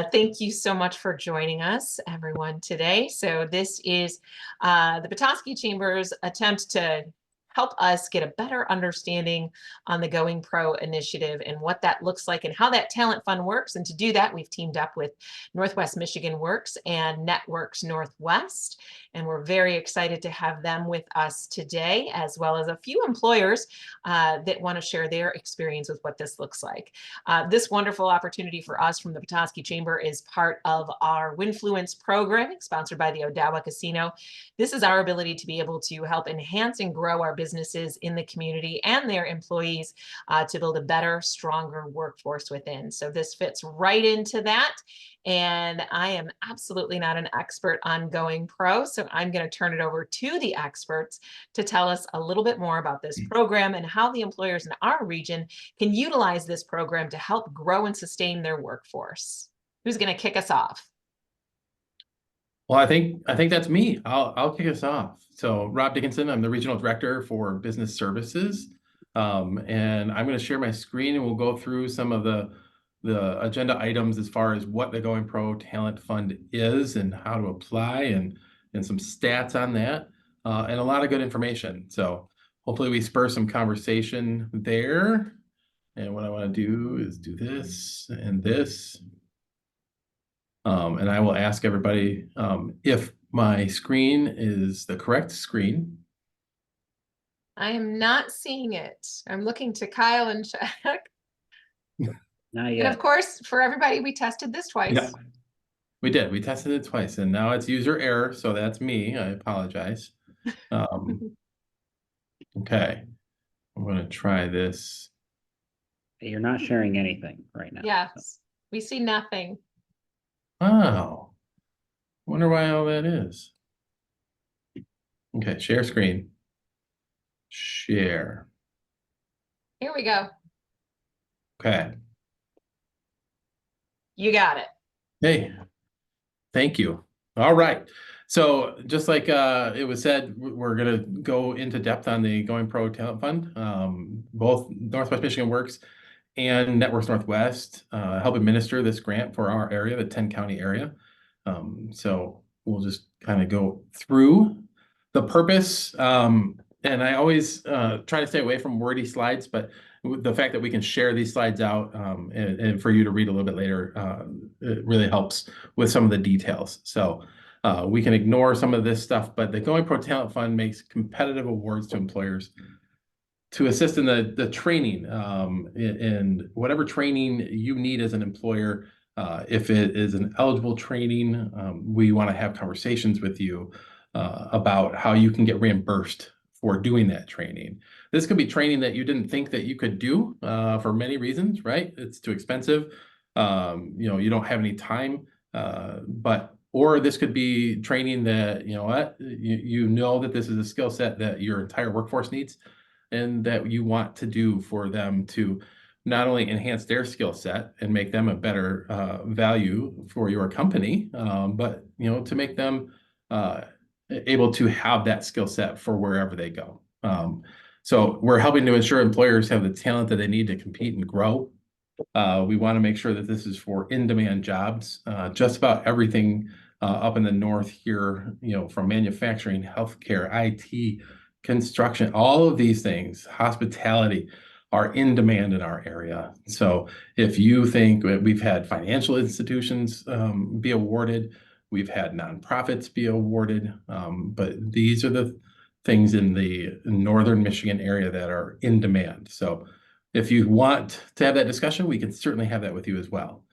Thank you so much for joining us, everyone, today. So this is the Petoskey Chamber's attempt to help us get a better understanding on the Going Pro initiative and what that looks like and how that talent fund works. And to do that, we've teamed up with Northwest Michigan Works and Networks Northwest. And we're very excited to have them with us today, as well as a few employers that want to share their experience with what this looks like. This wonderful opportunity for us from the Petoskey Chamber is part of our Winfluence programming sponsored by the Odawa Casino. This is our ability to be able to help enhance and grow our businesses in the community and their employees to build a better, stronger workforce within. So this fits right into that. And I am absolutely not an expert on Going Pro, so I'm going to turn it over to the experts to tell us a little bit more about this program and how the employers in our region can utilize this program to help grow and sustain their workforce. Who's going to kick us off? Well, I think that's me. I'll kick us off. So Rob Dickinson, I'm the Regional Director for Business Services. And I'm going to share my screen and we'll go through some of the agenda items as far as what the Going Pro Talent Fund is and how to apply and some stats on that and a lot of good information. So hopefully we spur some conversation there. And what I want to do is do this and this. And I will ask everybody if my screen is the correct screen. I am not seeing it. I'm looking to Kyle and check. Not yet. And of course, for everybody, we tested this twice. Yeah, we did. We tested it twice, and now it's user error, so that's me. I apologize. Okay, I'm going to try this. You're not sharing anything right now. Yes, so. We see nothing. Oh, wonder why all that is. Okay, share screen. Share. Here we go. Okay. You got it. Hey, thank you. All right. So just like it was said, we're going to go into depth on the Going Pro Talent Fund. Both Northwest Michigan Works and Networks Northwest help administer this grant for our area, the 10-county area. So we'll just kind of go through the purpose. And I always try to stay away from wordy slides, but the fact that we can share these slides out and for you to read a little bit later, it really helps with some of the details. So we can ignore some of this stuff, but the Going Pro Talent Fund makes competitive awards to employers to assist in the training and whatever training you need as an employer. If it is an eligible training, we want to have conversations with you about how you can get reimbursed for doing that training. This could be training that you didn't think that you could do for many reasons, right? It's too expensive. You don't have any time, or this could be training that, you know that this is a skill set that your entire workforce needs and that you want to do for them to not only enhance their skill set and make them a better value for your company, but, to make them able to have that skill set for wherever they go. So we're helping to ensure employers have the talent that they need to compete and grow. We want to make sure that this is for in-demand jobs. Just about everything up in the north here, from manufacturing, healthcare, IT, construction, all of these things, hospitality, are in demand in our area. So if you think that we've had financial institutions be awarded, we've had nonprofits be awarded, but these are the things in the northern Michigan area that are in demand. So if you want to have that discussion, we can certainly have that with you as well.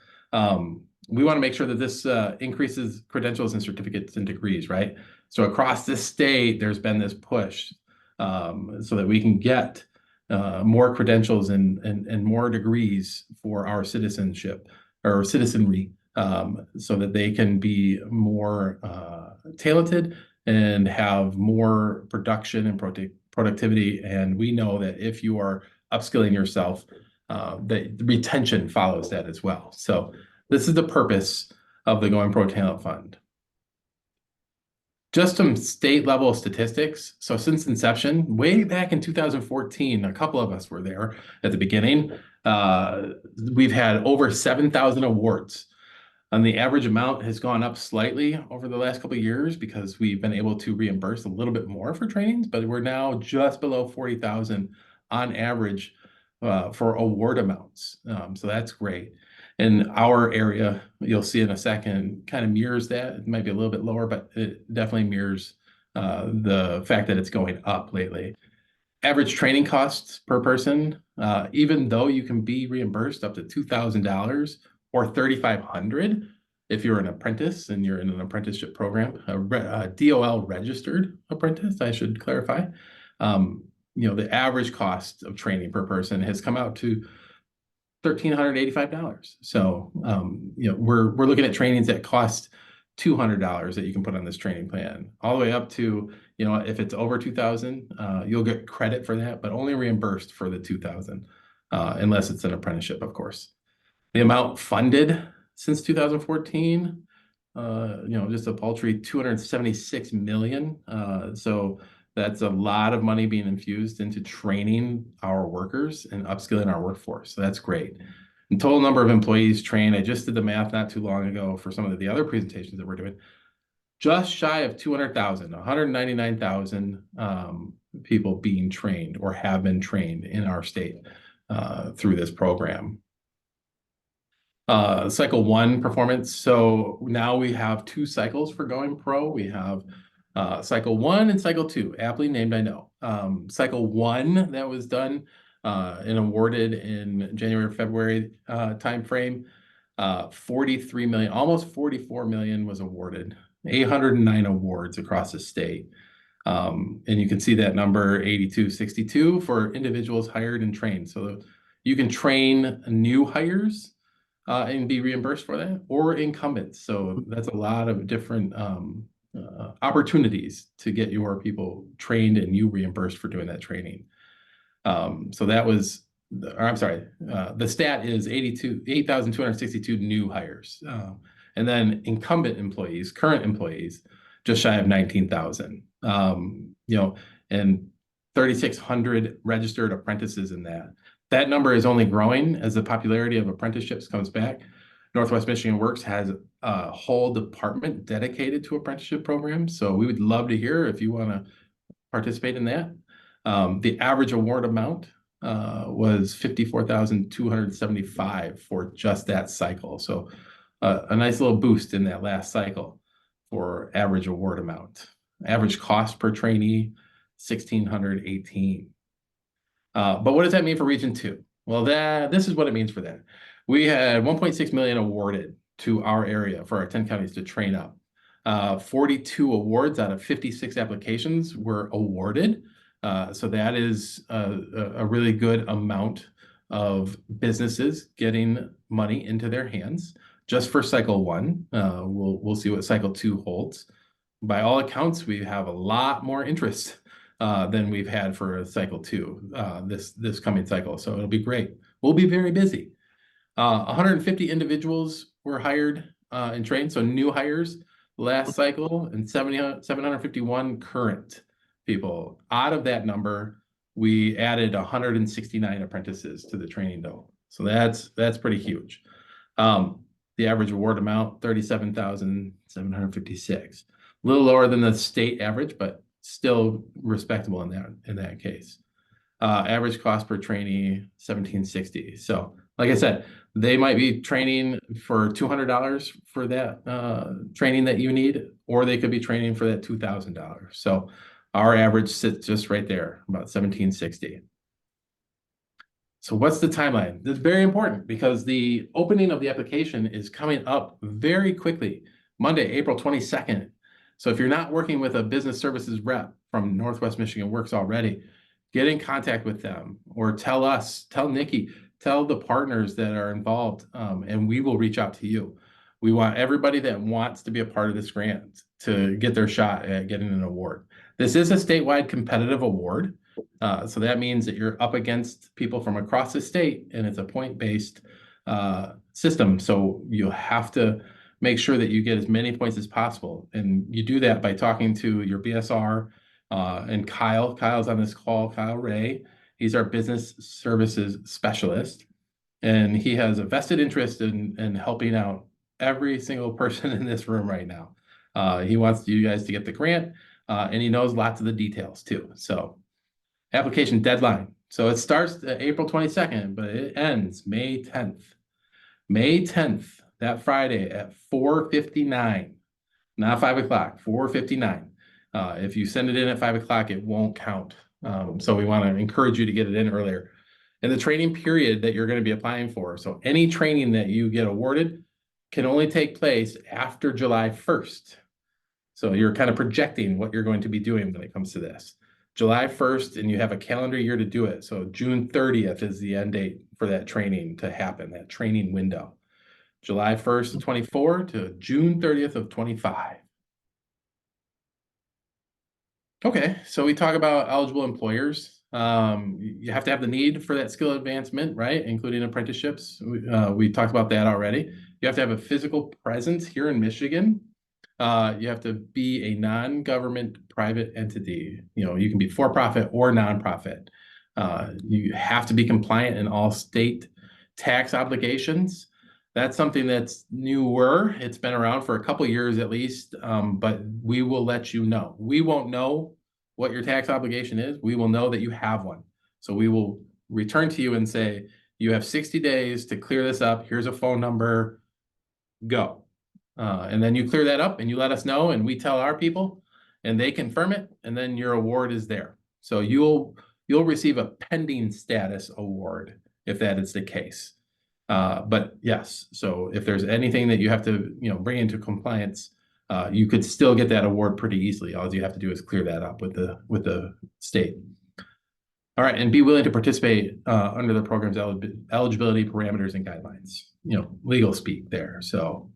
We want to make sure that this increases credentials and certificates and degrees, right? So across this state, there's been this push so that we can get more credentials and more degrees for our citizenship or citizenry, so that they can be more talented and have more production and productivity. And we know that if you are upskilling yourself, the retention follows that as well. So this is the purpose of the Going Pro Talent Fund. Just some state level statistics. So since inception, way back in 2014, a couple of us were there at the beginning. We've had over 7,000 awards. And the average amount has gone up slightly over the last couple of years because we've been able to reimburse a little bit more for trainings, but we're now just below 40,000 on average for award amounts. So that's great. In our area, you'll see in a second, kind of mirrors that. It might be a little bit lower, but it definitely mirrors the fact that it's going up lately. Average training costs per person, even though you can be reimbursed up to $2,000 or $3,500 if you're an apprentice and you're in an apprenticeship program, a DOL registered apprentice, I should clarify. The average cost of training per person has come out to $1,385. So, we're looking at trainings that cost $200 that you can put on this training plan, all the way up to, if it's over 2,000, you'll get credit for that, but only reimbursed for the 2,000, unless it's an apprenticeship, of course. The amount funded since 2014, just a paltry 276 million. So that's a lot of money being infused into training our workers and upskilling our workforce. So that's great. And total number of employees trained, I just did the math not too long ago for some of the other presentations that we're doing, just shy of 200,000, 199,000 people being trained or have been trained in our state through this program. Cycle 1 performance. So now we have 2 cycles for Going Pro. We have cycle 1 and cycle 2, aptly named, I know. Cycle 1 that was done and awarded in January, February timeframe, 43 million, almost 44 million was awarded, 809 awards across the state. And you can see that number 8262 for individuals hired and trained. So you can train new hires and be reimbursed for that, or incumbents. So that's a lot of different opportunities to get your people trained and you reimbursed for doing that training. So that was, the stat is 8,262 new hires. And then incumbent employees, current employees, just shy of 19,000. And 3,600 registered apprentices in that. That number is only growing as the popularity of apprenticeships comes back. Northwest Michigan Works has a whole department dedicated to apprenticeship programs. So we would love to hear if you want to participate in that. The average award amount was $54,275 for just that cycle. So a nice little boost in that last cycle for average award amount. Average cost per trainee, $1,618. But what does that mean for Region 2? Well, this is what it means for that. We had 1.6 million awarded to our area for our 10 counties to train up. 42 awards out of 56 applications were awarded. So that is a really good amount of businesses getting money into their hands just for cycle 1. We'll see what cycle 2 holds. By all accounts, we have a lot more interest than we've had for cycle 2 this coming cycle. So it'll be great. We'll be very busy. 150 individuals were hired and trained, so new hires last cycle, and 751 current people. Out of that number, we added 169 apprentices to the training though. So that's pretty huge. The average award amount, $37,756. A little lower than the state average, but still respectable in that case. Average cost per trainee, $1,760. So like I said, they might be training for $200 for that training that you need, or they could be training for that $2,000. So our average sits just right there, about $1,760. So what's the timeline? This is very important because the opening of the application is coming up very quickly, Monday, April 22nd. So if you're not working with a business services rep from Northwest Michigan Works already, get in contact with them, or tell us, tell Nikki, tell the partners that are involved, and we will reach out to you. We want everybody that wants to be a part of this grant to get their shot at getting an award. This is a statewide competitive award. So that means that you're up against people from across the state, and it's a point-based system. So you have to make sure that you get as many points as possible. And you do that by talking to your BSR and Kyle. Kyle's on this call, Kyle Ray. He's our business services specialist, and he has a vested interest in helping out every single person in this room right now. He wants you guys to get the grant, and he knows lots of the details too. So application deadline. So it starts April 22nd, but it ends May 10th. May 10th, that Friday at 4:59, not 5 o'clock, 4:59. If you send it in at 5 o'clock, it won't count. So we want to encourage you to get it in earlier. And the training period that you're going to be applying for, so any training that you get awarded can only take place after July 1st. So you're kind of projecting what you're going to be doing when it comes to this. July 1st, and you have a calendar year to do it. So June 30th is the end date for that training to happen, that training window. July 1st of 24 to June 30th of 25. Okay, so we talk about eligible employers. You have to have the need for that skill advancement, right? Including apprenticeships. We talked about that already. You have to have a physical presence here in Michigan. You have to be a non-government private entity. You can be for-profit or nonprofit. You have to be compliant in all state tax obligations. That's something that's newer. It's been around for a couple years at least, but we will let you know. We won't know what your tax obligation is. We will know that you have one. So we will return to you and say, you have 60 days to clear this up. Here's a phone number. Go. And then you clear that up and you let us know, and we tell our people and they confirm it, and then your award is there. So you'll receive a pending status award if that is the case. But yes, so if there's anything that you have to bring into compliance, you could still get that award pretty easily. All you have to do is clear that up with the state. All right, and be willing to participate under the program's eligibility parameters and guidelines. Legal speak there. So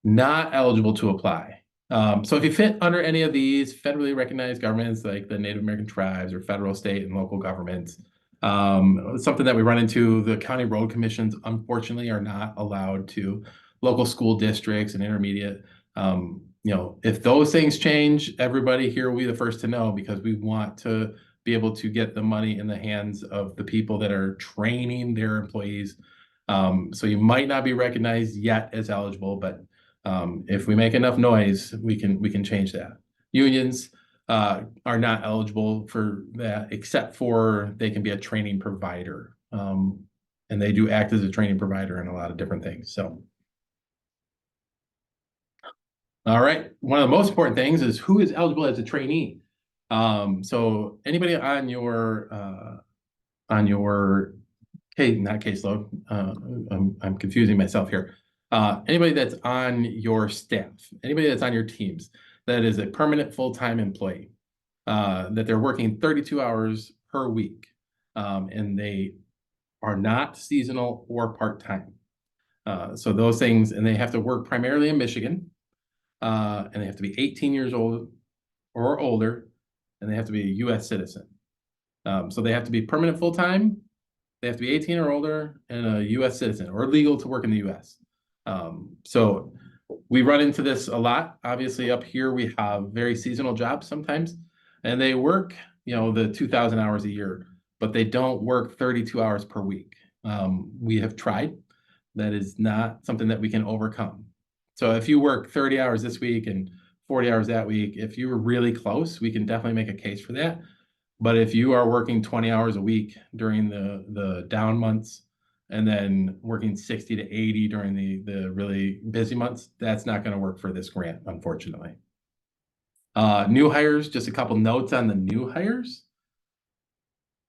not eligible to apply. So if you fit under any of these federally recognized governments like the Native American tribes or federal, state, and local governments, something that we run into, the county road commissions, unfortunately, are not allowed to. Local school districts and intermediate. If those things change, everybody here will be the first to know, because we want to be able to get the money in the hands of the people that are training their employees. So you might not be recognized yet as eligible, but if we make enough noise, we can change that. Unions are not eligible for that, except for they can be a training provider. And they do act as a training provider in a lot of different things. So, all right. One of the most important things is who is eligible as a trainee. So anybody on your not caseload, I'm confusing myself here. Anybody that's on your staff, anybody that's on your teams, that is a permanent full-time employee, that they're working 32 hours per week, and they are not seasonal or part-time. So those things, and they have to work primarily in Michigan, and they have to be 18 years old or older, and they have to be a U.S. citizen. So they have to be permanent full-time, they have to be 18 or older, and a U.S. citizen or legal to work in the U.S. So we run into this a lot. Obviously, up here we have very seasonal jobs sometimes, and they work, the 2,000 hours a year, but they don't work 32 hours per week. We have tried. That is not something that we can overcome. So if you work 30 hours this week and 40 hours that week, if you were really close, we can definitely make a case for that. But if you are working 20 hours a week during the down months, and then working 60 to 80 during the really busy months, that's not going to work for this grant, unfortunately. New hires, just a couple notes on the new hires.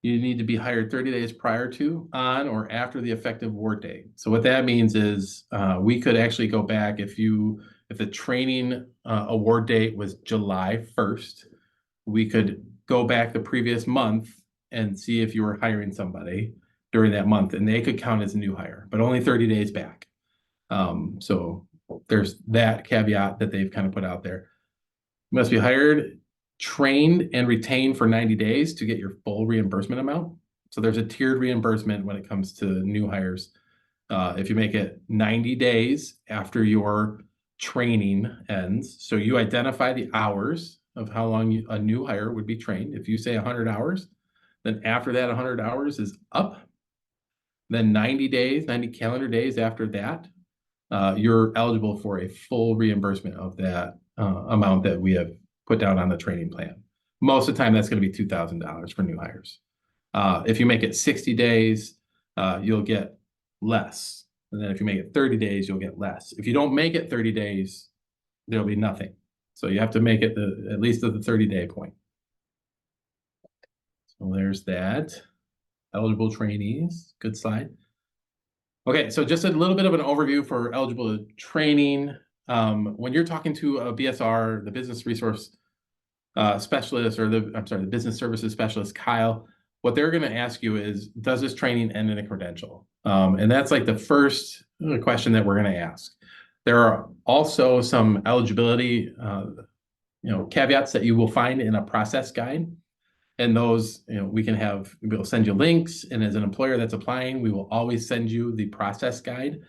You need to be hired 30 days prior to, on, or after the effective award date. So what that means is we could actually go back if the training award date was July 1st, we could go back the previous month and see if you were hiring somebody during that month, and they could count as a new hire, but only 30 days back. So there's that caveat that they've kind of put out there. You must be hired, trained, and retained for 90 days to get your full reimbursement amount. So there's a tiered reimbursement when it comes to new hires. If you make it 90 days after your training ends, so you identify the hours of how long a new hire would be trained. If you say 100 hours, then after that 100 hours is up, then 90 calendar days after that, you're eligible for a full reimbursement of that amount that we have put down on the training plan. Most of the time, that's going to be $2,000 for new hires. If you make it 60 days, you'll get less. And then if you make it 30 days, you'll get less. If you don't make it 30 days, there'll be nothing. So you have to make it at least at the 30-day point. So there's that. Eligible trainees. Good slide. Okay, so just a little bit of an overview for eligible training. When you're talking to a BSR, the business resource specialist, or the business services specialist, Kyle, what they're going to ask you is, does this training end in a credential? And that's like the first question that we're going to ask. There are also some eligibility caveats that you will find in a process guide. And those, we'll send you links. And as an employer that's applying, we will always send you the process guide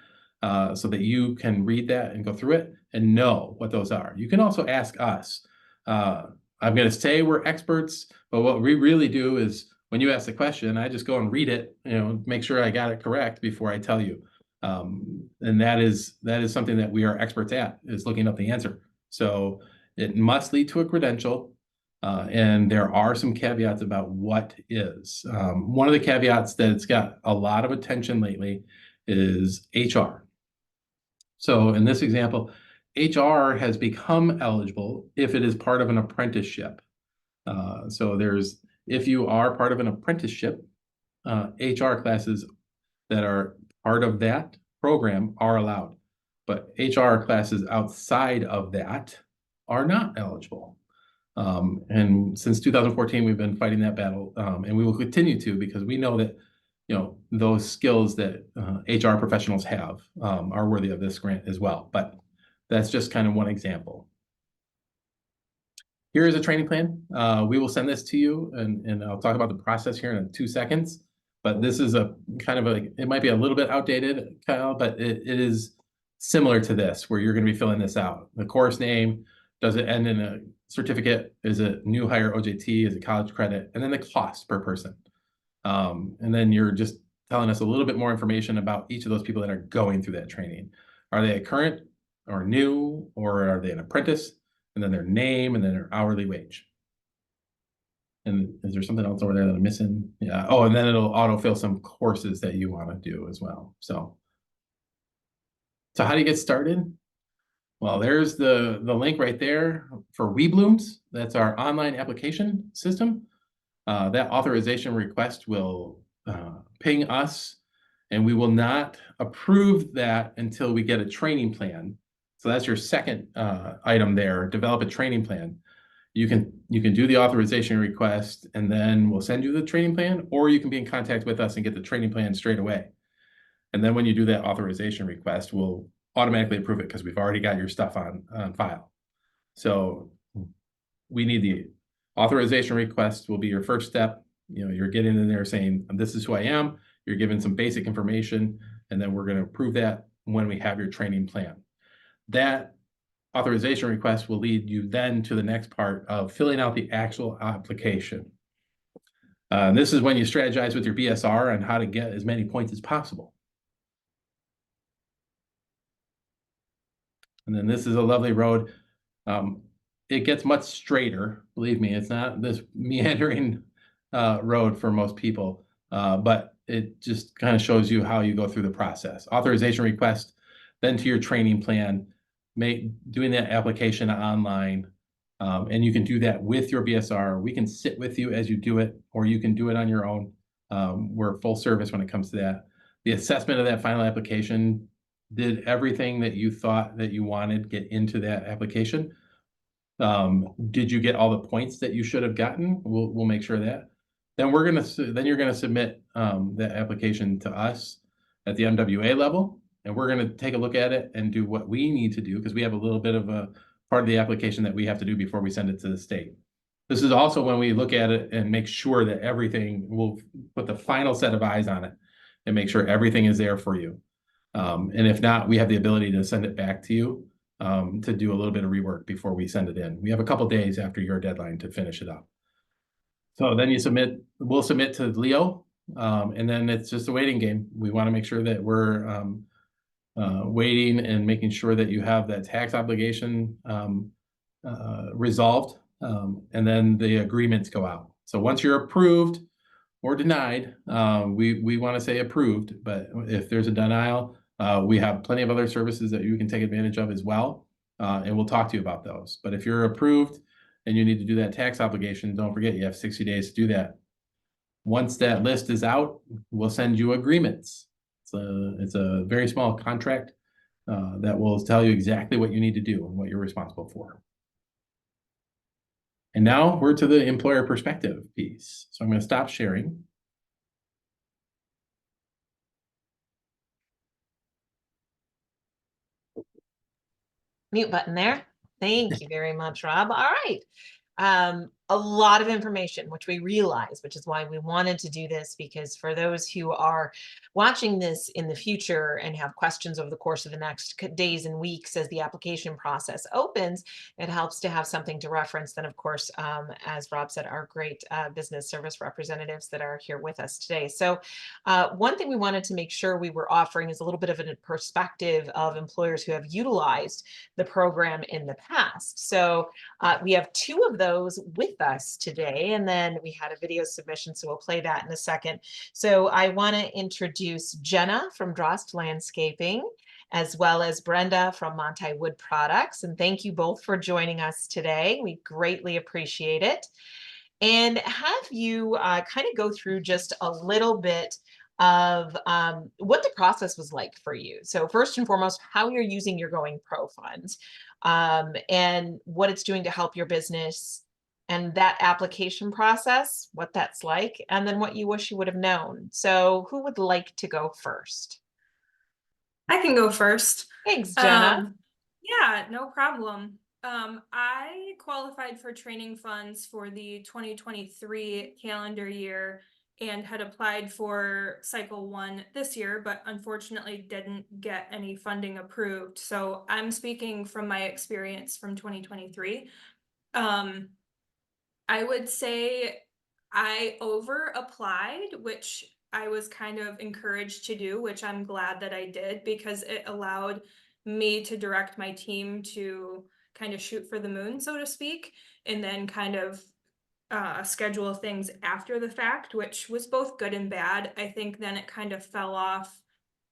so that you can read that and go through it and know what those are. You can also ask us. I'm going to say we're experts, but what we really do is when you ask the question, I just go and read it, make sure I got it correct before I tell you. And that is something that we are experts at, is looking up the answer. So it must lead to a credential. And there are some caveats about what is. One of the caveats that's got a lot of attention lately is HR. So in this example, HR has become eligible if it is part of an apprenticeship. So if you are part of an apprenticeship, HR classes that are part of that program are allowed. But HR classes outside of that are not eligible. And since 2014, we've been fighting that battle, and we will continue to, because we know that those skills that HR professionals have are worthy of this grant as well. But that's just kind of one example. Here is a training plan. We will send this to you, and I'll talk about the process here in 2 seconds. But this is a kind of it might be a little bit outdated, Kyle, but it is similar to this, where you're going to be filling this out. The course name, does it end in a certificate? Is it new hire OJT? Is it college credit? And then the cost per person. And then you're just telling us a little bit more information about each of those people that are going through that training. Are they a current or new, or are they an apprentice? And then their name, and then their hourly wage. And is there something else over there that I'm missing? Yeah. Oh, and then it'll autofill some courses that you want to do as well. So how do you get started? Well, there's the link right there for WeBlooms. That's our online application system. That authorization request will ping us, and we will not approve that until we get a training plan. So that's your second item there, develop a training plan. You can do the authorization request, and then we'll send you the training plan, or you can be in contact with us and get the training plan straight away. And then when you do that authorization request, we'll automatically approve it because we've already got your stuff on file. So we need the authorization request will be your first step. You're getting in there saying, this is who I am. You're given some basic information, and then we're going to approve that when we have your training plan. That authorization request will lead you then to the next part of filling out the actual application. This is when you strategize with your BSR on how to get as many points as possible. And then this is a lovely road. It gets much straighter. Believe me, it's not this meandering road for most people, but it just kind of shows you how you go through the process. Authorization request, then to your training plan, doing that application online, and you can do that with your BSR. We can sit with you as you do it, or you can do it on your own. We're full service when it comes to that. The assessment of that final application, did everything that you thought that you wanted get into that application? Did you get all the points that you should have gotten? We'll make sure of that. Then you're gonna submit that application to us at the MWA level, and we're gonna take a look at it and do what we need to do, because we have a little bit of a part of the application that we have to do before we send it to the state. This is also when we look at it and make sure that we'll put the final set of eyes on it and make sure everything is there for you. And if not, we have the ability to send it back to you to do a little bit of rework before we send it in. We have a couple days after your deadline to finish it up. So then we'll submit to Leo, and then it's just a waiting game. We want to make sure that we're waiting and making sure that you have that tax obligation resolved, and then the agreements go out. So once you're approved or denied, we want to say approved, but if there's a denial, we have plenty of other services that you can take advantage of as well, and we'll talk to you about those. But if you're approved and you need to do that tax obligation, don't forget you have 60 days to do that. Once that list is out, we'll send you agreements. It's a very small contract that will tell you exactly what you need to do and what you're responsible for. And now we're to the employer perspective piece. So I'm going to stop sharing. Mute button there. Thank you very much, Rob. All right. A lot of information, which we realize, which is why we wanted to do this, because for those who are watching this in the future and have questions over the course of the next days and weeks as the application process opens, it helps to have something to reference. Then, of course, as Rob said, our great business service representatives that are here with us today. So one thing we wanted to make sure we were offering is a little bit of a perspective of employers who have utilized the program in the past. So we have two of those with us today, and then we had a video submission, so we'll play that in a second. So I want to introduce Jenna from Drost Landscaping, as well as Brenda from Monti Wood Products. And thank you both for joining us today. We greatly appreciate it. And have you kind of go through just a little bit of what the process was like for you. So first and foremost, how you're using your Going Pro funds, and what it's doing to help your business, and that application process, what that's like, and then what you wish you would have known. So who would like to go first? I can go first. Thanks, Jenna. Yeah, no problem. I qualified for training funds for the 2023 calendar year and had applied for cycle 1 this year, but unfortunately didn't get any funding approved. So I'm speaking from my experience from 2023. I would say I over applied, which I was kind of encouraged to do, which I'm glad that I did, because it allowed me to direct my team to kind of shoot for the moon, so to speak, and then kind of schedule things after the fact, which was both good and bad. I think then it kind of fell off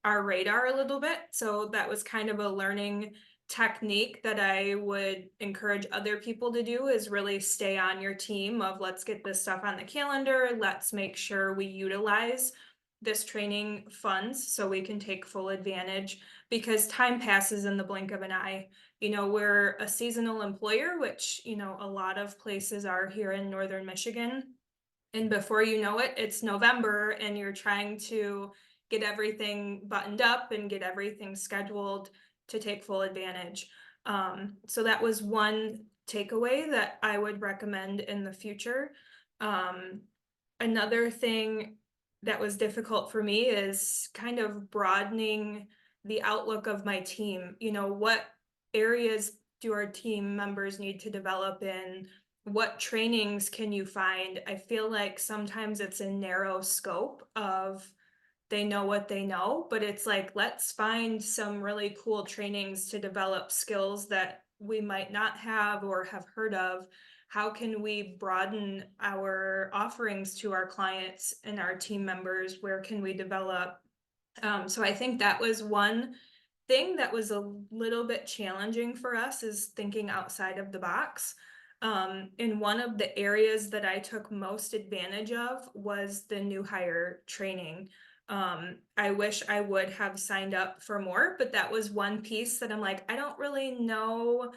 our radar a little bit. So that was kind of a learning technique that I would encourage other people to do, is really stay on your team of let's get this stuff on the calendar. Let's make sure we utilize this training funds so we can take full advantage, because time passes in the blink of an eye. You know, we're a seasonal employer, which, you know, a lot of places are here in Northern Michigan. And before you know it, it's November and you're trying to get everything buttoned up and get everything scheduled to take full advantage. So that was one takeaway that I would recommend in the future. Another thing that was difficult for me is kind of broadening the outlook of my team. You know, what areas do our team members need to develop in? What trainings can you find? I feel like sometimes it's a narrow scope of they know what they know, but it's like, let's find some really cool trainings to develop skills that we might not have or have heard of. How can we broaden our offerings to our clients and our team members? Where can we develop? So I think that was one thing that was a little bit challenging for us, is thinking outside of the box. And one of the areas that I took most advantage of was the new hire training. I wish I would have signed up for more, but that was one piece that I'm like, I don't really know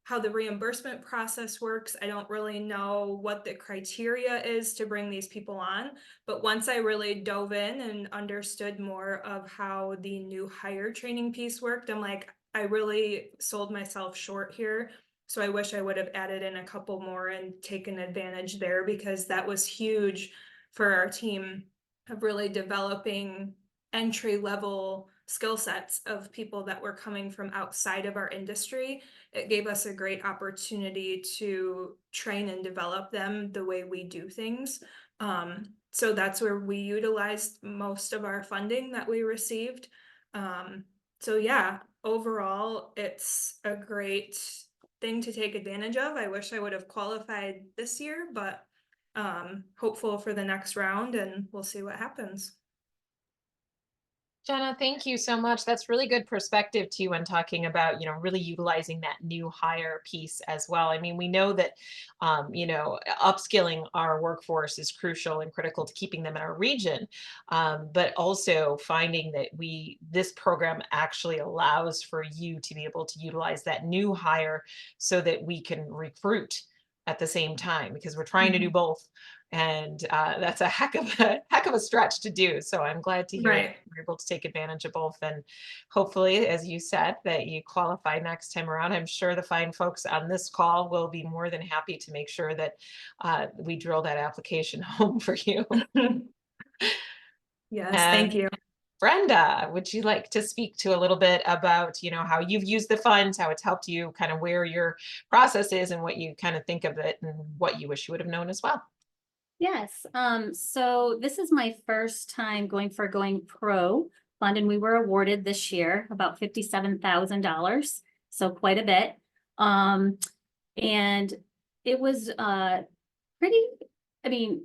how the reimbursement process works. I don't really know what the criteria is to bring these people on. But once I really dove in and understood more of how the new hire training piece worked, I'm like, I really sold myself short here. So I wish I would have added in a couple more and taken advantage there, because that was huge for our team of really developing entry level skill sets of people that were coming from outside of our industry. It gave us a great opportunity to train and develop them the way we do things. So that's where we utilized most of our funding that we received. So yeah, overall, it's a great thing to take advantage of. I wish I would have qualified this year, but hopeful for the next round, and we'll see what happens. Jenna, thank you so much. That's really good perspective too when talking about, really utilizing that new hire piece as well. I mean, we know that, upskilling our workforce is crucial and critical to keeping them in our region. But also finding that this program actually allows for you to be able to utilize that new hire so that we can recruit at the same time, because we're trying to do both. And that's a heck of a stretch to do. So I'm glad to hear that we're able to take advantage of both. And hopefully, as you said, that you qualify next time around. I'm sure the fine folks on this call will be more than happy to make sure that we drill that application home for you. Yes, thank you. Brenda, would you like to speak to a little bit about, how you've used the funds, how it's helped you, kind of where your process is and what you kind of think of it and what you wish you would have known as well? Yes, so this is my first time going for Going Pro fund, and we were awarded this year about $57,000, so quite a bit. And it was pretty, I mean,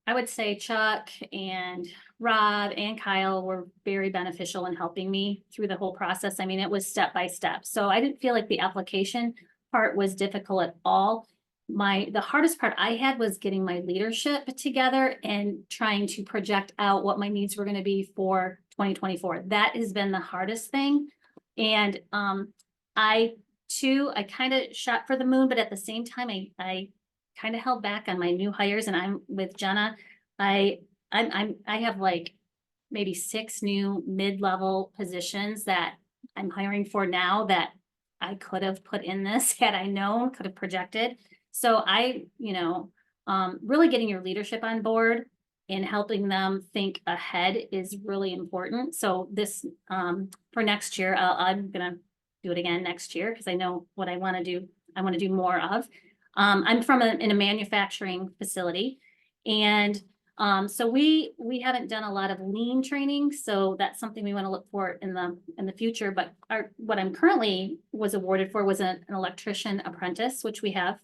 I would say Chuck and Rob and Kyle were very beneficial in helping me through the whole process. I mean, it was step by step, so I didn't feel like the application part was difficult at all. The hardest part I had was getting my leadership together and trying to project out what my needs were going to be for 2024. That has been the hardest thing. And I kind of shot for the moon, but at the same time, I kind of held back on my new hires. And I'm with Jenna. I have like maybe 6 new mid-level positions that I'm hiring for now that I could have put in this had I known, could have projected. So really getting your leadership on board and helping them think ahead is really important. So this, for next year, I'm going to do it again next year because I know what I want to do. I want to do more of. I'm in a manufacturing facility, and so we haven't done a lot of lean training. So that's something we want to look for in the future. But what I'm currently was awarded for was an electrician apprentice, which we have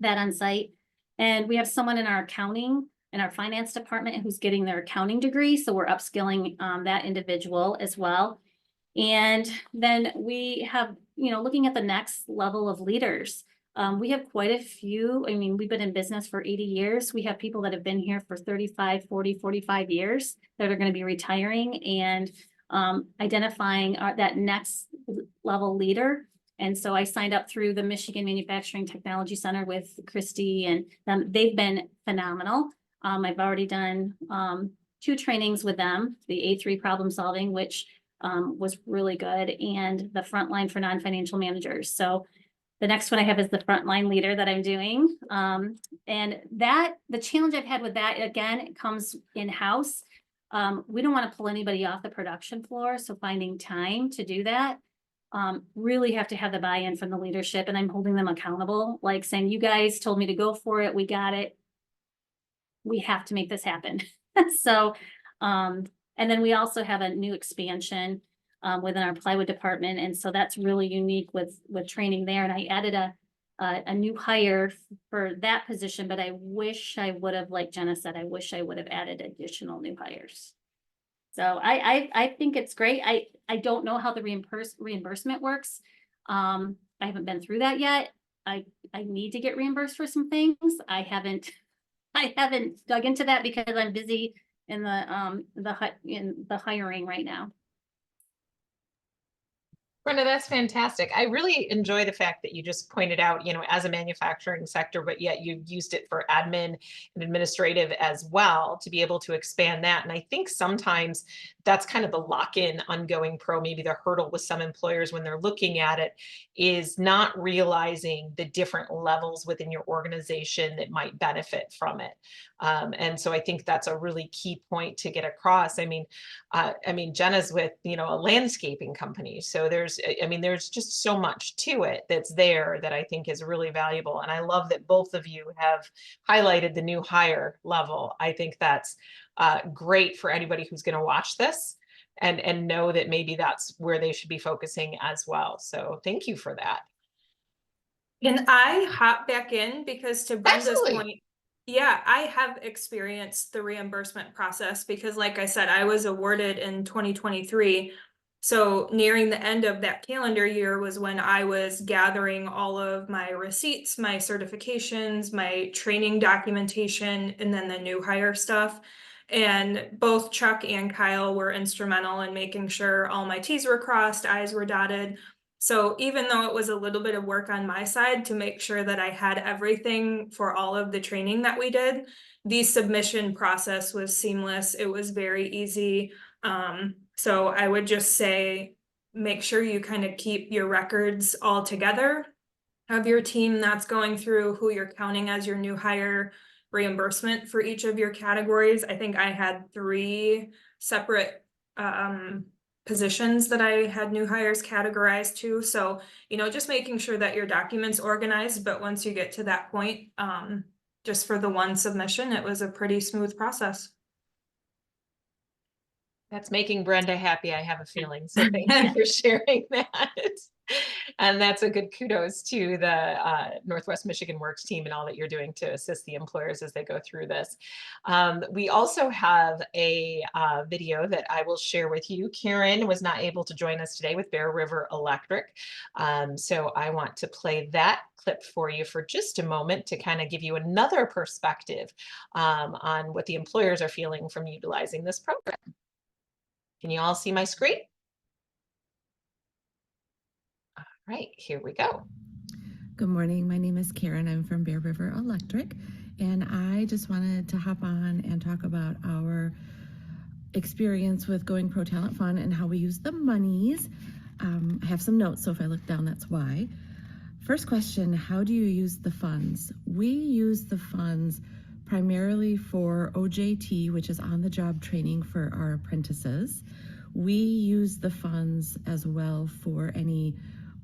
that on site. And we have someone in our accounting and our finance department who's getting their accounting degree. So we're upskilling that individual as well. And then we have, looking at the next level of leaders. We have quite a few. I mean, we've been in business for 80 years. We have people that have been here for 35, 40, 45 years that are going to be retiring and identifying that next level leader. And so I signed up through the Michigan Manufacturing Technology Center with Christy, and they've been phenomenal. I've already done 2 trainings with them, the A3 problem solving, which was really good, and the frontline for non-financial managers. So the next one I have is the frontline leader that I'm doing. And the challenge I've had with that, again, it comes in-house. We don't want to pull anybody off the production floor. So finding time to do that. Really have to have the buy-in from the leadership, and I'm holding them accountable, like saying, you guys told me to go for it. We got it. We have to make this happen. So, and then we also have a new expansion within our plywood department. And so that's really unique with training there. And I added a new hire for that position, but I wish I would have, like Jenna said, I wish I would have added additional new hires. So I think it's great. I don't know how the reimbursement works. I haven't been through that yet. I need to get reimbursed for some things. I haven't dug into that because I'm busy in the hiring right now. Brenda, that's fantastic. I really enjoy the fact that you just pointed out, as a manufacturing sector, but yet you used it for admin and administrative as well to be able to expand that. And I think sometimes that's kind of the lock-in on Going Pro, maybe the hurdle with some employers when they're looking at it, is not realizing the different levels within your organization that might benefit from it. And so I think that's a really key point to get across. I mean, Jenna's with, a landscaping company. So there's just so much to it that's there that I think is really valuable. And I love that both of you have highlighted the new hire level. I think that's great for anybody who's going to watch this and know that maybe that's where they should be focusing as well. So thank you for that. Can I hop back in, because to Brenda's Absolutely. point, yeah, I have experienced the reimbursement process, because like I said, I was awarded in 2023. So nearing the end of that calendar year was when I was gathering all of my receipts, my certifications, my training documentation, and then the new hire stuff. And both Chuck and Kyle were instrumental in making sure all my T's were crossed, I's were dotted. So even though it was a little bit of work on my side to make sure that I had everything for all of the training that we did, the submission process was seamless. It was very easy. So I would just say, make sure you kind of keep your records all together of your team that's going through, who you're counting as your new hire, reimbursement for each of your categories. I think I had 3 separate positions that I had new hires categorized to. So, just making sure that your document's organized, but once you get to that point, just for the one submission, it was a pretty smooth process. That's making Brenda happy, I have a feeling. So thank you for sharing that. And that's a good kudos to the Northwest Michigan Works team and all that you're doing to assist the employers as they go through this. We also have a video that I will share with you. Karen was not able to join us today with Bear River Electric. So I want to play that clip for you for just a moment to kind of give you another perspective on what the employers are feeling from utilizing this program. Can you all see my screen? All right, here we go. Good morning. My name is Karen. I'm from Bear River Electric, and I just wanted to hop on and talk about our experience with Going Pro Talent Fund and how we use the monies. I have some notes, so if I look down, that's why. First question, how do you use the funds? We use the funds primarily for OJT, which is on-the-job training for our apprentices. We use the funds as well for any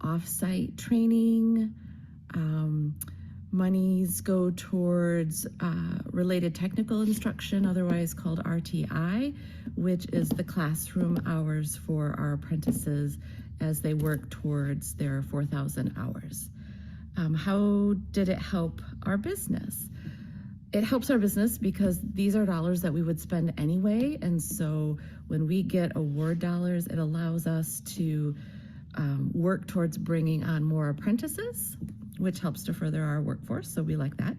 off-site training. Monies go towards related technical instruction, otherwise called RTI, which is the classroom hours for our apprentices as they work towards their 4,000 hours. How did it help our business? It helps our business because these are dollars that we would spend anyway, and so when we get award dollars, it allows us to work towards bringing on more apprentices, which helps to further our workforce, so we like that.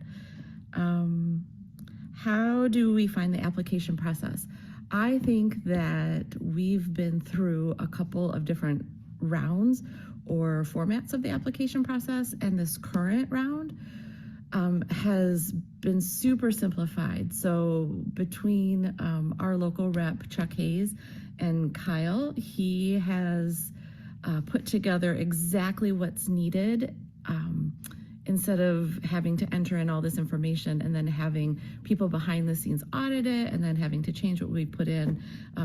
How do we find the application process? I think that we've been through a couple of different rounds or formats of the application process, and this current round has been super simplified. So between our local rep, Chuck Hayes, and Kyle, he has put together exactly what's needed instead of having to enter in all this information and then having people behind the scenes audit it and then having to change what we put in.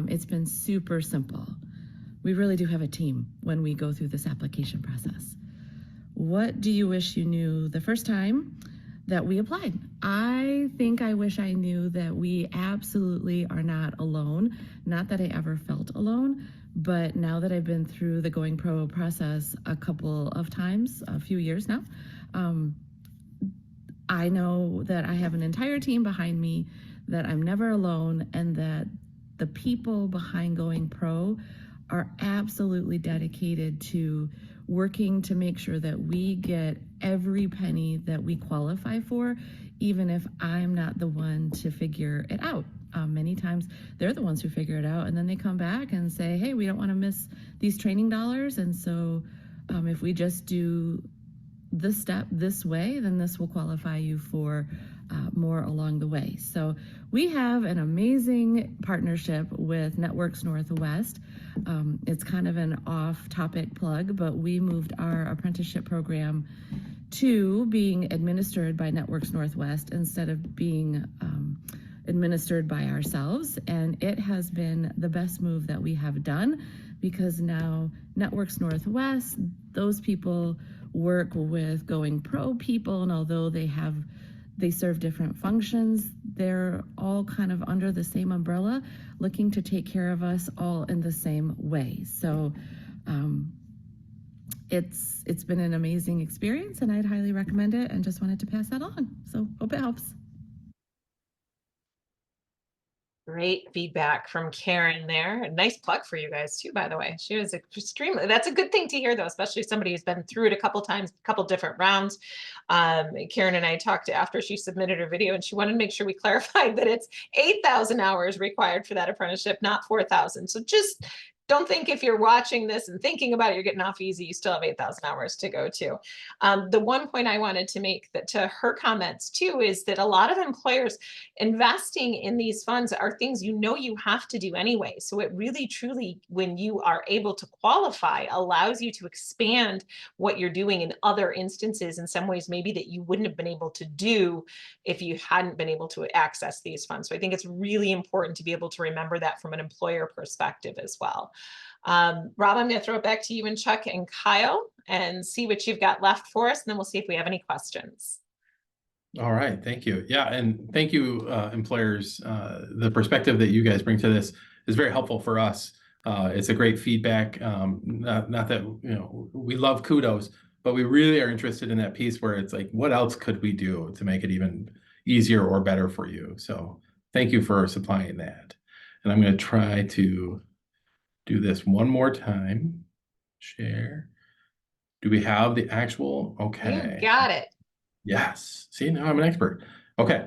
It's been super simple. We really do have a team when we go through this application process. What do you wish you knew the first time that we applied? I think I wish I knew that we absolutely are not alone. Not that I ever felt alone, but now that I've been through the Going Pro process a couple of times, a few years now, I know that I have an entire team behind me, that I'm never alone, and that the people behind Going Pro are absolutely dedicated to working to make sure that we get every penny that we qualify for, even if I'm not the one to figure it out. Many times they're the ones who figure it out, and then they come back and say, hey, we don't want to miss these training dollars, and so if we just do this step this way, then this will qualify you for more along the way. So we have an amazing partnership with Networks Northwest. It's kind of an off-topic plug, but we moved our apprenticeship program to being administered by Networks Northwest instead of being administered by ourselves, and it has been the best move that we have done, because now Networks Northwest, those people work with Going Pro people, and although they serve different functions, they're all kind of under the same umbrella, looking to take care of us all in the same way. So it's been an amazing experience, and I'd highly recommend it, and just wanted to pass that on. So hope it helps. Great feedback from Karen there. A nice plug for you guys too, by the way. She was extremely, that's a good thing to hear though, especially somebody who's been through it a couple times, a couple different rounds. Karen and I talked after she submitted her video, and she wanted to make sure we clarified that it's 8,000 hours required for that apprenticeship, not 4,000. So just don't think if you're watching this and thinking about it, you're getting off easy. You still have 8,000 hours to go to. The one point I wanted to make that to her comments too is that a lot of employers investing in these funds are things you know you have to do anyway. So it really truly, when you are able to qualify, allows you to expand what you're doing in other instances in some ways maybe that you wouldn't have been able to do if you hadn't been able to access these funds. So I think it's really important to be able to remember that from an employer perspective as well. Rob, I'm going to throw it back to you and Chuck and Kyle and see what you've got left for us, and then we'll see if we have any questions. All right, thank you. Yeah, and thank you, employers. The perspective that you guys bring to this is very helpful for us. It's a great feedback. Not that, you know, we love kudos, but we really are interested in that piece where it's like, what else could we do to make it even easier or better for you? So thank you for supplying that. And I'm going to try to do this one more time. Share. Do we have the actual? Okay. You got it. Yes. See, now I'm an expert. Okay.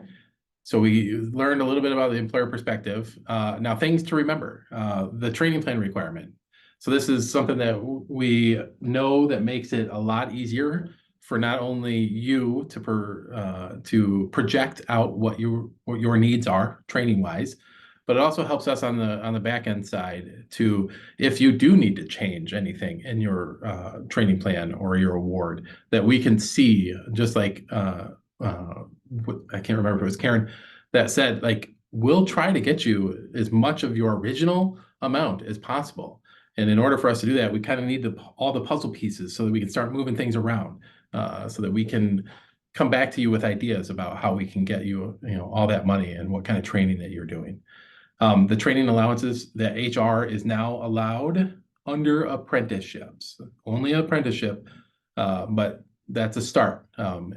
So we learned a little bit about the employer perspective. Now, things to remember, the training plan requirement. So this is something that we know that makes it a lot easier for not only you to project out what your needs are training wise, but it also helps us on the back end side to, if you do need to change anything in your training plan or your award, that we can see, just like I can't remember if it was Karen that said, like, we'll try to get you as much of your original amount as possible. And in order for us to do that, we kind of need all the puzzle pieces so that we can start moving things around, so that we can come back to you with ideas about how we can get you, all that money and what kind of training that you're doing. The training allowances that HR is now allowed under apprenticeships, only apprenticeship, but that's a start.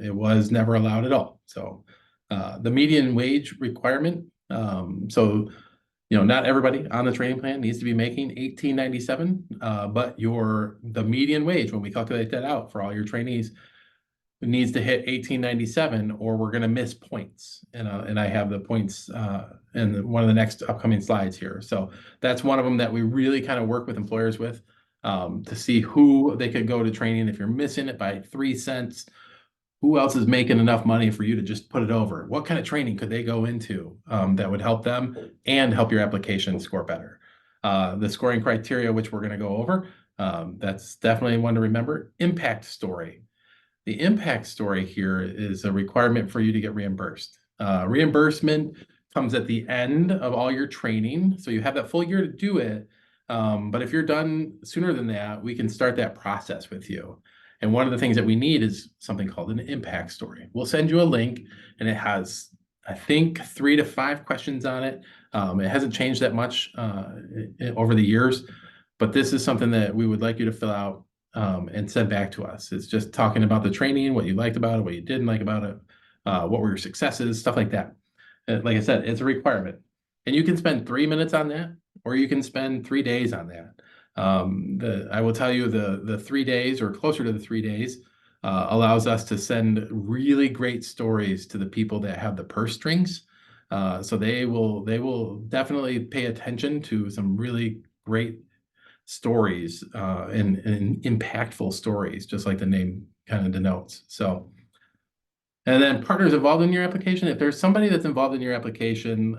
It was never allowed at all. So the median wage requirement, not everybody on the training plan needs to be making $18.97, but the median wage, when we calculate that out for all your trainees, it needs to hit $18.97, or we're going to miss points. And I have the points in one of the next upcoming slides here. So that's one of them that we really kind of work with employers with, to see who they could go to training. If you're missing it by 3 cents, who else is making enough money for you to just put it over? What kind of training could they go into that would help them and help your application score better? The scoring criteria, which we're going to go over, that's definitely one to remember. Impact story. The impact story here is a requirement for you to get reimbursed. Reimbursement comes at the end of all your training, so you have that full year to do it. But if you're done sooner than that, we can start that process with you. And one of the things that we need is something called an impact story. We'll send you a link, and it has, I think, 3 to 5 questions on it. It hasn't changed that much over the years, but this is something that we would like you to fill out and send back to us. It's just talking about the training, what you liked about it, what you didn't like about it, what were your successes, stuff like that. Like I said, it's a requirement. And you can spend 3 minutes on that, or you can spend 3 days on that. I will tell you the 3 days, or closer to the 3 days, allows us to send really great stories to the people that have the purse strings. So they will definitely pay attention to some really great stories and impactful stories, just like the name kind of denotes. So, and then partners involved in your application. If there's somebody that's involved in your application,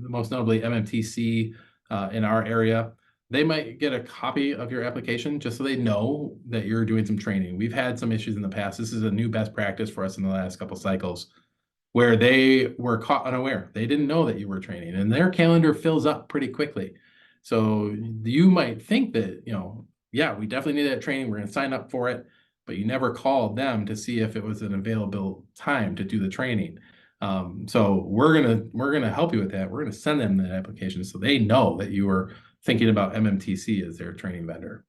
most notably MMTC in our area, they might get a copy of your application just so they know that you're doing some training. We've had some issues in the past. This is a new best practice for us in the last couple of cycles, where they were caught unaware. They didn't know that you were training, and their calendar fills up pretty quickly. So you might think that, yeah, we definitely need that training. We're going to sign up for it, but you never called them to see if it was an available time to do the training. So we're gonna help you with that. We're gonna send them that application so they know that you are thinking about MMTC as their training vendor.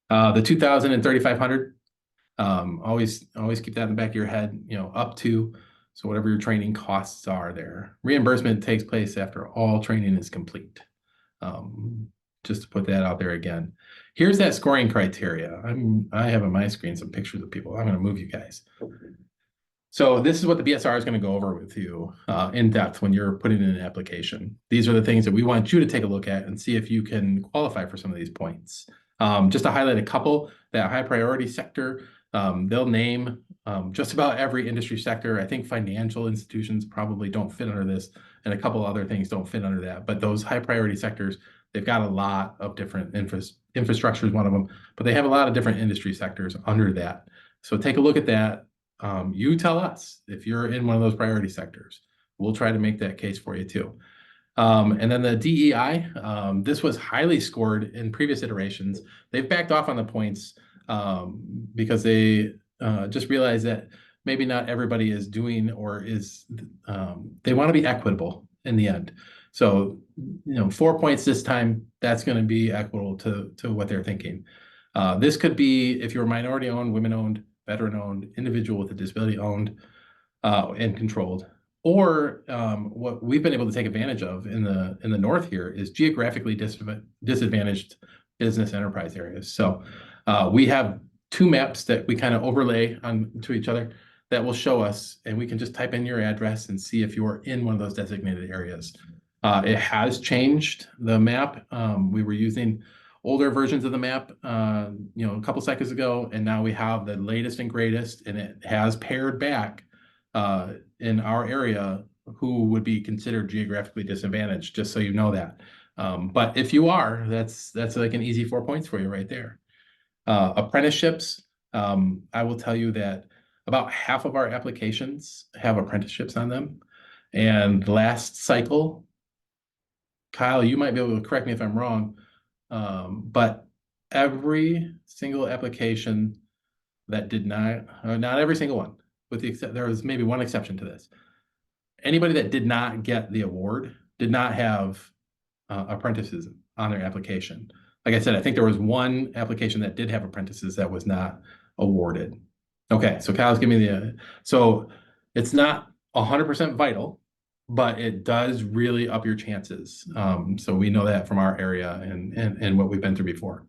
The 2,000 and 3,500, always keep that in the back of your head, up to, so whatever your training costs are there. Reimbursement takes place after all training is complete. Just to put that out there again. Here's that scoring criteria. I have on my screen some pictures of people. I'm going to move you guys. So this is what the BSR is going to go over with you in depth when you're putting in an application. These are the things that we want you to take a look at and see if you can qualify for some of these points. Just to highlight a couple, that high priority sector, they'll name just about every industry sector. I think financial institutions probably don't fit under this, and a couple other things don't fit under that. But those high priority sectors, they've got a lot of different infrastructure is one of them, but they have a lot of different industry sectors under that. So take a look at that. You tell us if you're in one of those priority sectors. We'll try to make that case for you too. And then the DEI, this was highly scored in previous iterations. They've backed off on the points because they just realized that maybe not everybody is doing or is, they want to be equitable in the end. So, 4 points this time, that's going to be equitable to what they're thinking. This could be if you're minority owned, women owned, veteran owned, individual with a disability owned and controlled. Or what we've been able to take advantage of in the north here is geographically disadvantaged business enterprise areas. So we have 2 maps that we kind of overlay onto each other that will show us, and we can just type in your address and see if you are in one of those designated areas. It has changed the map. We were using older versions of the map, a couple seconds ago, and now we have the latest and greatest, and it has paired back in our area who would be considered geographically disadvantaged, just so you know that. But if you are, that's like an easy 4 points for you right there. Apprenticeships, I will tell you that about half of our applications have apprenticeships on them. And last cycle, Kyle, you might be able to correct me if I'm wrong, but every single application that did not every single one, with the except there was maybe one exception to this. Anybody that did not get the award did not have apprentices on their application. Like I said, I think there was one application that did have apprentices that was not awarded. Okay, so Kyle's giving me so it's not 100% vital, but it does really up your chances. So we know that from our area and what we've been through before.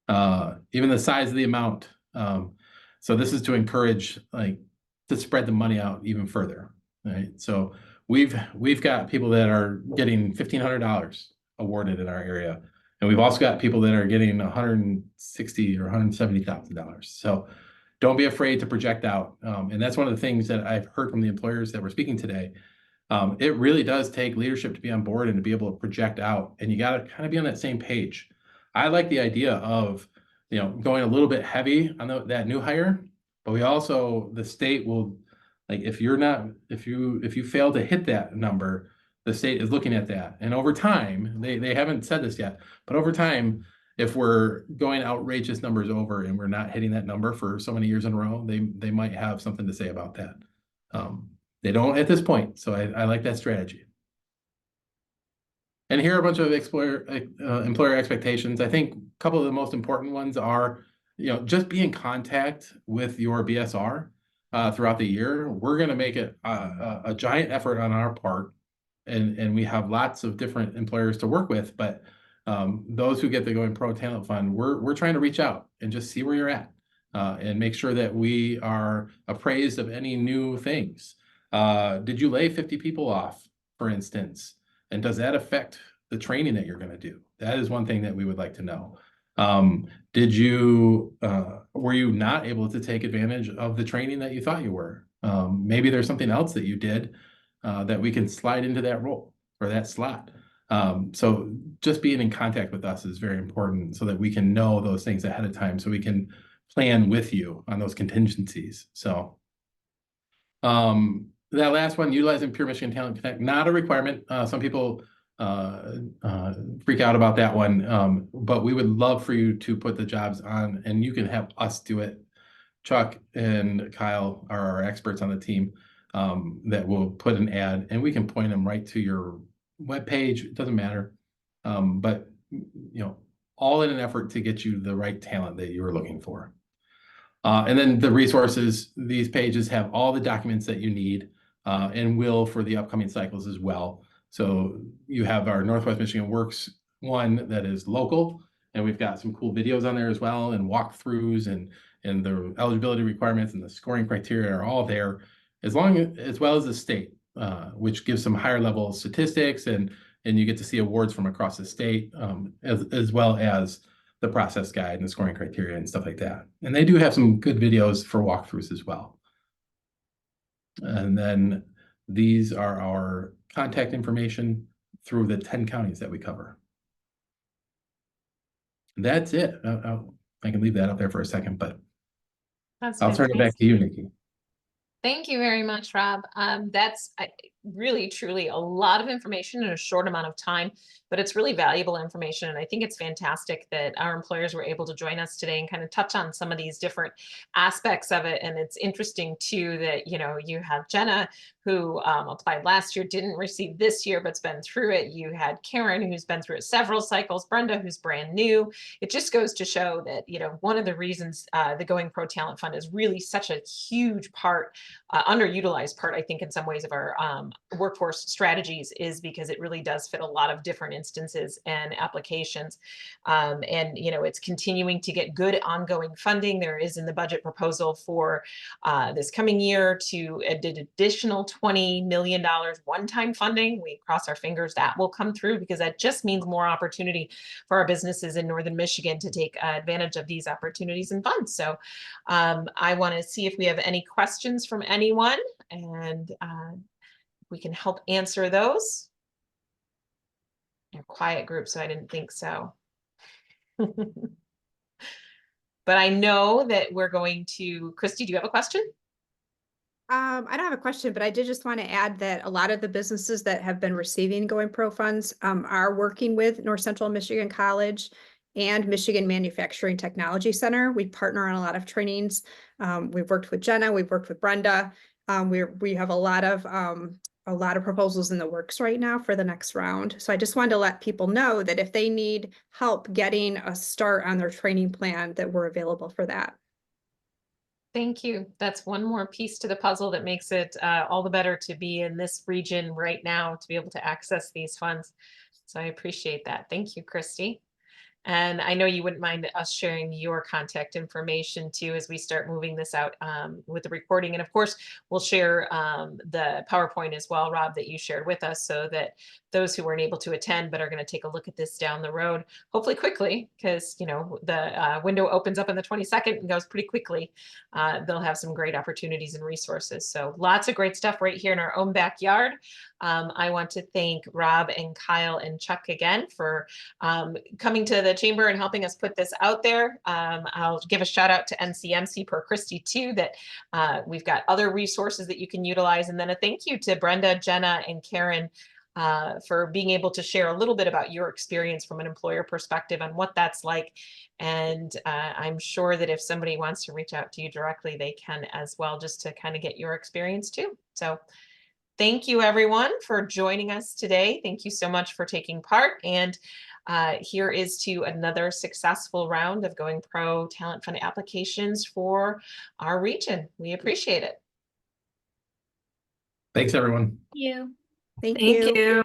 Even the size of the amount. So this is to encourage to spread the money out even further, right? So we've got people that are getting $1,500 awarded in our area, and we've also got people that are getting $160,000 or $170,000. So don't be afraid to project out, and that's one of the things that I've heard from the employers that we're speaking today. It really does take leadership to be on board and to be able to project out, and you got to kind of be on that same page. I like the idea of going a little bit heavy on that new hire, but we also, the state will, if you fail to hit that number, the state is looking at that. And over time, they haven't said this yet, but over time, if we're going outrageous numbers over and we're not hitting that number for so many years in a row, they might have something to say about that. They don't at this point, so I like that strategy. And here are a bunch of employer expectations. I think a couple of the most important ones are, just be in contact with your BSR throughout the year. We're going to make it a giant effort on our part, and we have lots of different employers to work with. But those who get the Going Pro Talent Fund, we're trying to reach out and just see where you're at and make sure that we are appraised of any new things. Did you lay 50 people off, for instance? And does that affect the training that you're going to do? That is one thing that we would like to know. Were you not able to take advantage of the training that you thought you were? Maybe there's something else that you did that we can slide into that role or that slot. So just being in contact with us is very important so that we can know those things ahead of time so we can plan with you on those contingencies. So that last one, utilizing Pure Michigan Talent Connect, not a requirement. Some people freak out about that one, but we would love for you to put the jobs on, and you can have us do it. Chuck and Kyle are our experts on the team. that will put an ad, and we can point them right to your webpage. It doesn't matter. But all in an effort to get you the right talent that you're looking for. And then the resources, these pages have all the documents that you need and will for the upcoming cycles as well. So you have our Northwest Michigan Works one that is local, and we've got some cool videos on there as well, and walkthroughs, and the eligibility requirements and the scoring criteria are all there, as well as the state, which gives some higher level statistics, and you get to see awards from across the state, as well as the process guide and the scoring criteria and stuff like that. And they do have some good videos for walkthroughs as well. And then these are our contact information through the 10 counties that we cover. That's it. I can leave that up there for a second, but I'll turn it back to you, Nikki. Thank you very much, Rob. That's really, truly a lot of information in a short amount of time, but it's really valuable information. And I think it's fantastic that our employers were able to join us today and kind of touch on some of these different aspects of it. And it's interesting too that, you have Jenna, who applied last year, didn't receive this year, but's been through it. You had Karen, who's been through it several cycles, Brenda, who's brand new. It just goes to show that, one of the reasons the Going Pro Talent Fund is really such a huge part, underutilized part, I think, in some ways of our workforce strategies, is because it really does fit a lot of different instances and applications. And, it's continuing to get good ongoing funding. There is in the budget proposal for this coming year to an additional $20 million one-time funding. We cross our fingers that will come through, because that just means more opportunity for our businesses in Northern Michigan to take advantage of these opportunities and funds. So I want to see if we have any questions from anyone, and we can help answer those. You're a quiet group, so I didn't think so. But I know that we're going to, Christy, do you have a question? I don't have a question, but I did just want to add that a lot of the businesses that have been receiving Going Pro funds are working with North Central Michigan College and Michigan Manufacturing Technology Center. We partner on a lot of trainings. We've worked with Jenna, we've worked with Brenda. We have a lot of proposals in the works right now for the next round. So I just wanted to let people know that if they need help getting a start on their training plan, that we're available for that. Thank you. That's one more piece to the puzzle that makes it all the better to be in this region right now, to be able to access these funds. So I appreciate that. Thank you, Christy. And I know you wouldn't mind us sharing your contact information too, as we start moving this out with the recording. And of course, we'll share the PowerPoint as well, Rob, that you shared with us, so that those who weren't able to attend but are going to take a look at this down the road, hopefully quickly, because the window opens up on the 22nd and goes pretty quickly. They'll have some great opportunities and resources. So lots of great stuff right here in our own backyard. I want to thank Rob and Kyle and Chuck again for coming to the chamber and helping us put this out there. I'll give a shout out to NCMC per Christy too, that we've got other resources that you can utilize. And then a thank you to Brenda, Jenna, and Karen for being able to share a little bit about your experience from an employer perspective on what that's like. And I'm sure that if somebody wants to reach out to you directly, they can as well, just to kind of get your experience too. So thank you everyone for joining us today. Thank you so much for taking part. And here is to another successful round of Going Pro Talent Fund applications for our region. We appreciate it. Thanks, everyone. You. Thank Thank you. you.